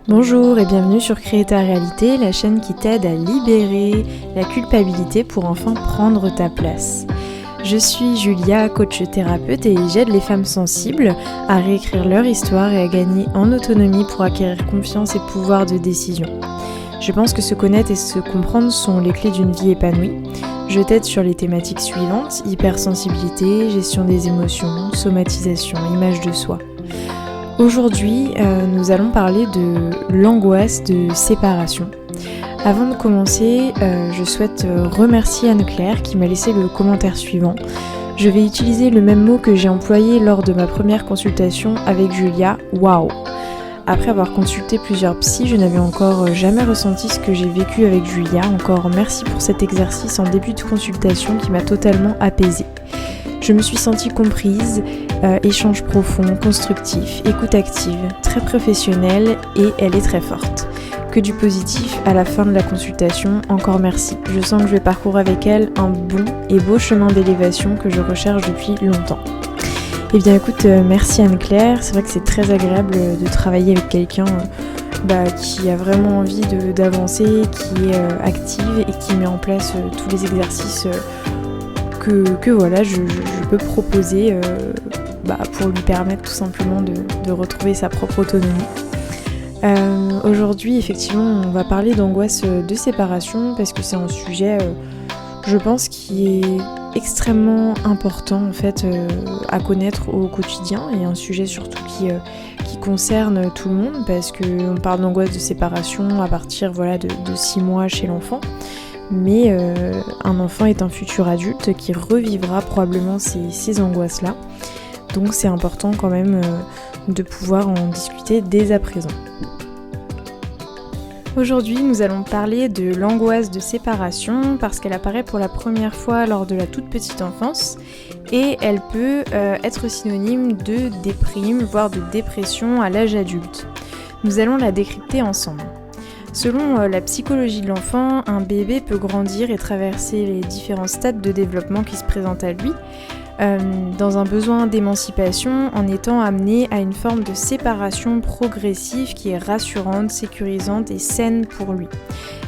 Bonjour et bienvenue sur Créer ta réalité, la chaîne qui t'aide à libérer la culpabilité pour enfin prendre ta place. Je suis Julia, coach thérapeute et j'aide les femmes sensibles à réécrire leur histoire et à gagner en autonomie pour acquérir confiance et pouvoir de décision. Je pense que se connaître et se comprendre sont les clés d'une vie épanouie. Je t'aide sur les thématiques suivantes: hypersensibilité, gestion des émotions, somatisation, image de soi. Aujourd'hui, nous allons parler de l'angoisse de séparation. Avant de commencer, je souhaite remercier Anne-Claire qui m'a laissé le commentaire suivant. Je vais utiliser le même mot que j'ai employé lors de ma première consultation avec Julia, waouh! Après avoir consulté plusieurs psys, je n'avais encore jamais ressenti ce que j'ai vécu avec Julia. Encore merci pour cet exercice en début de consultation qui m'a totalement apaisée. Je me suis sentie comprise, échange profond, constructif, écoute active, très professionnelle et elle est très forte. Que du positif à la fin de la consultation, encore merci. Je sens que je vais parcourir avec elle un bon et beau chemin d'élévation que je recherche depuis longtemps. Eh bien écoute, merci Anne-Claire, c'est vrai que c'est très agréable de travailler avec quelqu'un qui a vraiment envie d'avancer, qui est active et qui met en place tous les exercices que voilà, je peux proposer pour lui permettre tout simplement de retrouver sa propre autonomie. Aujourd'hui, effectivement, on va parler d'angoisse de séparation parce que c'est un sujet, je pense, qui est extrêmement important en fait à connaître au quotidien et un sujet surtout qui concerne tout le monde parce qu'on parle d'angoisse de séparation à partir de 6 mois chez l'enfant. Mais un enfant est un futur adulte qui revivra probablement ces angoisses-là. Donc c'est important quand même de pouvoir en discuter dès à présent. Aujourd'hui, nous allons parler de l'angoisse de séparation parce qu'elle apparaît pour la première fois lors de la toute petite enfance et elle peut être synonyme de déprime, voire de dépression à l'âge adulte. Nous allons la décrypter ensemble. Selon la psychologie de l'enfant, un bébé peut grandir et traverser les différents stades de développement qui se présentent à lui, dans un besoin d'émancipation en étant amené à une forme de séparation progressive qui est rassurante, sécurisante et saine pour lui.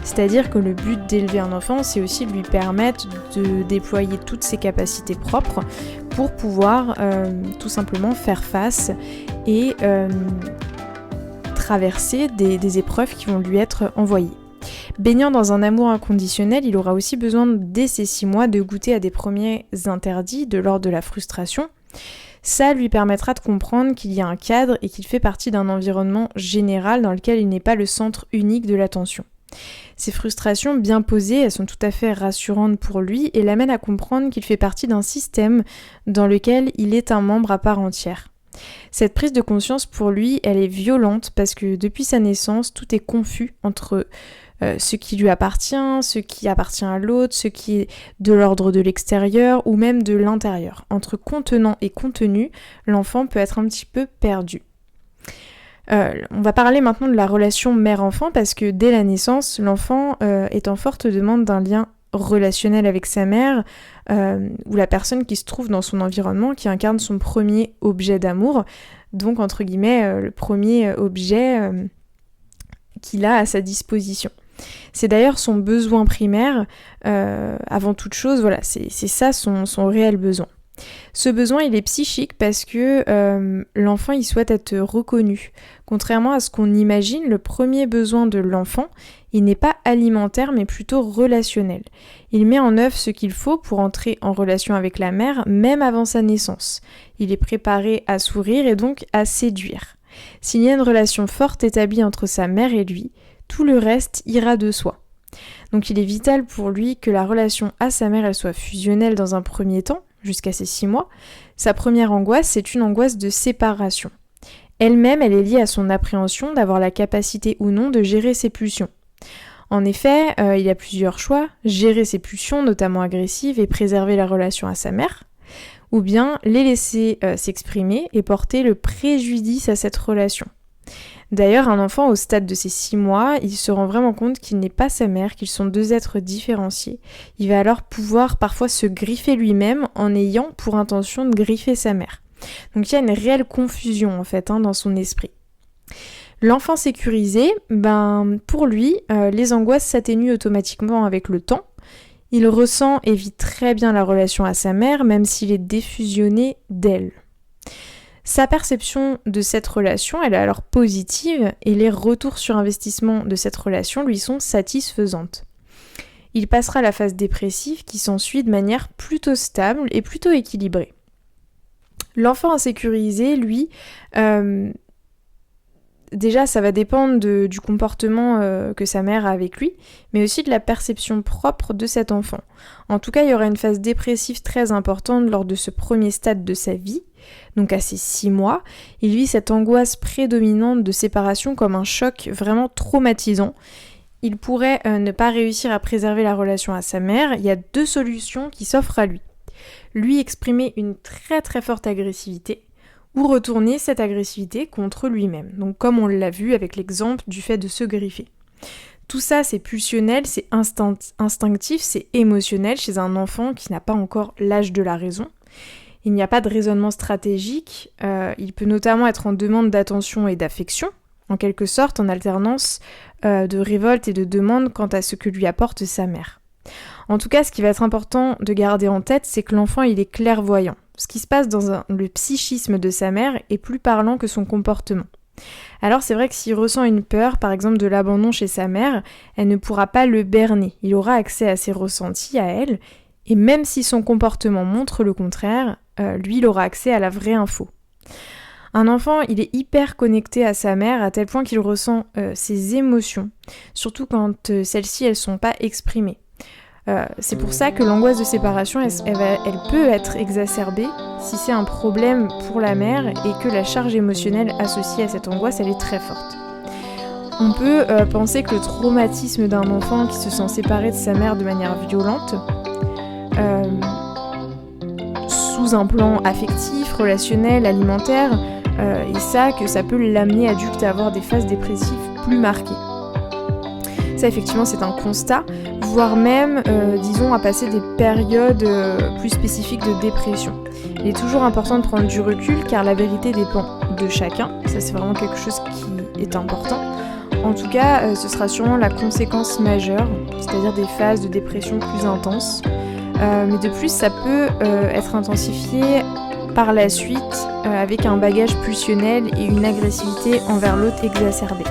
C'est-à-dire que le but d'élever un enfant, c'est aussi de lui permettre de déployer toutes ses capacités propres pour pouvoir tout simplement faire face et traverser des épreuves qui vont lui être envoyées. Baignant dans un amour inconditionnel, il aura aussi besoin dès ses 6 mois de goûter à des premiers interdits de l'ordre de la frustration. Ça lui permettra de comprendre qu'il y a un cadre et qu'il fait partie d'un environnement général dans lequel il n'est pas le centre unique de l'attention. Ces frustrations bien posées, elles sont tout à fait rassurantes pour lui et l'amènent à comprendre qu'il fait partie d'un système dans lequel il est un membre à part entière. Cette prise de conscience pour lui, elle est violente parce que depuis sa naissance, tout est confus entre ce qui lui appartient, ce qui appartient à l'autre, ce qui est de l'ordre de l'extérieur ou même de l'intérieur. Entre contenant et contenu, l'enfant peut être un petit peu perdu. On va parler maintenant de la relation mère-enfant parce que dès la naissance, l'enfant est en forte demande d'un lien relationnel avec sa mère ou la personne qui se trouve dans son environnement qui incarne son premier objet d'amour, donc entre guillemets le premier objet qu'il a à sa disposition. C'est d'ailleurs son besoin primaire, avant toute chose, voilà, c'est ça son réel besoin. Ce besoin, il est psychique parce que l'enfant, il souhaite être reconnu. Contrairement à ce qu'on imagine, le premier besoin de l'enfant, il n'est pas alimentaire mais plutôt relationnel. Il met en œuvre ce qu'il faut pour entrer en relation avec la mère, même avant sa naissance. Il est préparé à sourire et donc à séduire. S'il y a une relation forte établie entre sa mère et lui, tout le reste ira de soi. Donc il est vital pour lui que la relation à sa mère elle soit fusionnelle dans un premier temps, jusqu'à ses 6 mois. Sa première angoisse, c'est une angoisse de séparation. Elle-même, elle est liée à son appréhension d'avoir la capacité ou non de gérer ses pulsions. En effet, il y a plusieurs choix, gérer ses pulsions, notamment agressives, et préserver la relation à sa mère, ou bien les laisser s'exprimer et porter le préjudice à cette relation. D'ailleurs, un enfant au stade de ses 6 mois, il se rend vraiment compte qu'il n'est pas sa mère, qu'ils sont deux êtres différenciés. Il va alors pouvoir parfois se griffer lui-même en ayant pour intention de griffer sa mère. Donc il y a une réelle confusion en fait dans son esprit. L'enfant sécurisé, pour lui, les angoisses s'atténuent automatiquement avec le temps. Il ressent et vit très bien la relation à sa mère, même s'il est défusionné d'elle. Sa perception de cette relation, elle est alors positive et les retours sur investissement de cette relation lui sont satisfaisantes. Il passera la phase dépressive qui s'ensuit de manière plutôt stable et plutôt équilibrée. L'enfant insécurisé, lui, déjà ça va dépendre du comportement que sa mère a avec lui, mais aussi de la perception propre de cet enfant. En tout cas, il y aura une phase dépressive très importante lors de ce premier stade de sa vie, donc à ses 6 mois. Il vit cette angoisse prédominante de séparation comme un choc vraiment traumatisant. Il pourrait ne pas réussir à préserver la relation à sa mère. Il y a 2 solutions qui s'offrent à lui. Lui exprimer une très très forte agressivité ou retourner cette agressivité contre lui-même. Donc comme on l'a vu avec l'exemple du fait de se griffer. Tout ça c'est pulsionnel, c'est instinctif, c'est émotionnel chez un enfant qui n'a pas encore l'âge de la raison. Il n'y a pas de raisonnement stratégique, il peut notamment être en demande d'attention et d'affection, en quelque sorte en alternance de révolte et de demande quant à ce que lui apporte sa mère. En tout cas, ce qui va être important de garder en tête, c'est que l'enfant il est clairvoyant. Ce qui se passe dans le psychisme de sa mère est plus parlant que son comportement. Alors c'est vrai que s'il ressent une peur, par exemple de l'abandon chez sa mère, elle ne pourra pas le berner. Il aura accès à ses ressentis à elle, et même si son comportement montre le contraire, lui il aura accès à la vraie info. Un enfant, il est hyper connecté à sa mère à tel point qu'il ressent ses émotions, surtout quand celles-ci elles sont pas exprimées. C'est pour ça que l'angoisse de séparation, elle peut être exacerbée si c'est un problème pour la mère et que la charge émotionnelle associée à cette angoisse, elle est très forte. On peut penser que le traumatisme d'un enfant qui se sent séparé de sa mère de manière violente, sous un plan affectif, relationnel, alimentaire, que ça peut l'amener adulte à avoir des phases dépressives plus marquées. Ça effectivement c'est un constat, voire même, à passer des périodes plus spécifiques de dépression. Il est toujours important de prendre du recul car la vérité dépend de chacun, ça c'est vraiment quelque chose qui est important. En tout cas, ce sera sûrement la conséquence majeure, c'est-à-dire des phases de dépression plus intenses. Mais de plus, ça peut être intensifié par la suite avec un bagage pulsionnel et une agressivité envers l'autre exacerbée.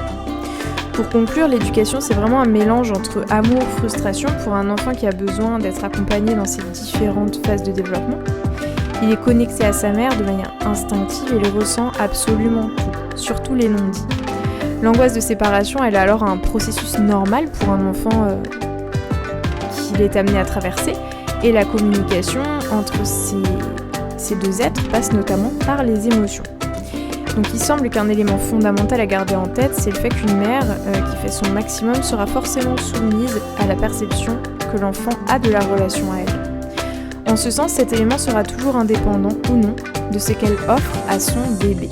Pour conclure, l'éducation, c'est vraiment un mélange entre amour et frustration pour un enfant qui a besoin d'être accompagné dans ses différentes phases de développement. Il est connecté à sa mère de manière instinctive et le ressent absolument tout, surtout les non-dits. L'angoisse de séparation, elle est alors un processus normal pour un enfant qu'il est amené à traverser, et la communication entre ces deux êtres passe notamment par les émotions. Donc il semble qu'un élément fondamental à garder en tête, c'est le fait qu'une mère qui fait son maximum sera forcément soumise à la perception que l'enfant a de la relation à elle. En ce sens, cet élément sera toujours indépendant ou non de ce qu'elle offre à son bébé.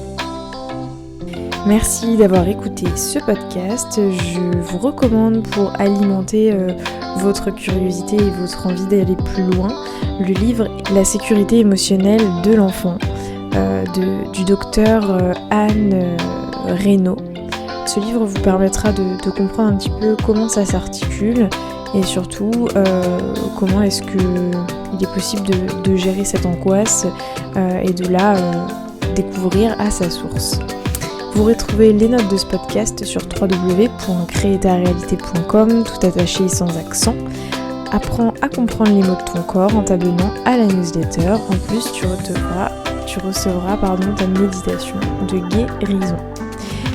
Merci d'avoir écouté ce podcast. Je vous recommande pour alimenter votre curiosité et votre envie d'aller plus loin, le livre « La sécurité émotionnelle de l'enfant » du docteur Anne Reynaud. Ce livre vous permettra de comprendre un petit peu comment ça s'articule et surtout comment est-ce qu'il est possible de gérer cette angoisse et de la découvrir à sa source. Vous retrouvez les notes de ce podcast sur www.créertarealité.com, tout attaché et sans accent. Apprends à comprendre les mots de ton corps en t'abonnant à la newsletter. En plus, tu recevras ta méditation de guérison.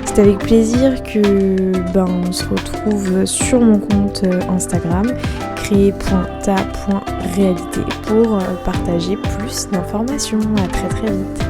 C'est avec plaisir que on se retrouve sur mon compte Instagram créer.ta.réalité pour partager plus d'informations. À très très vite.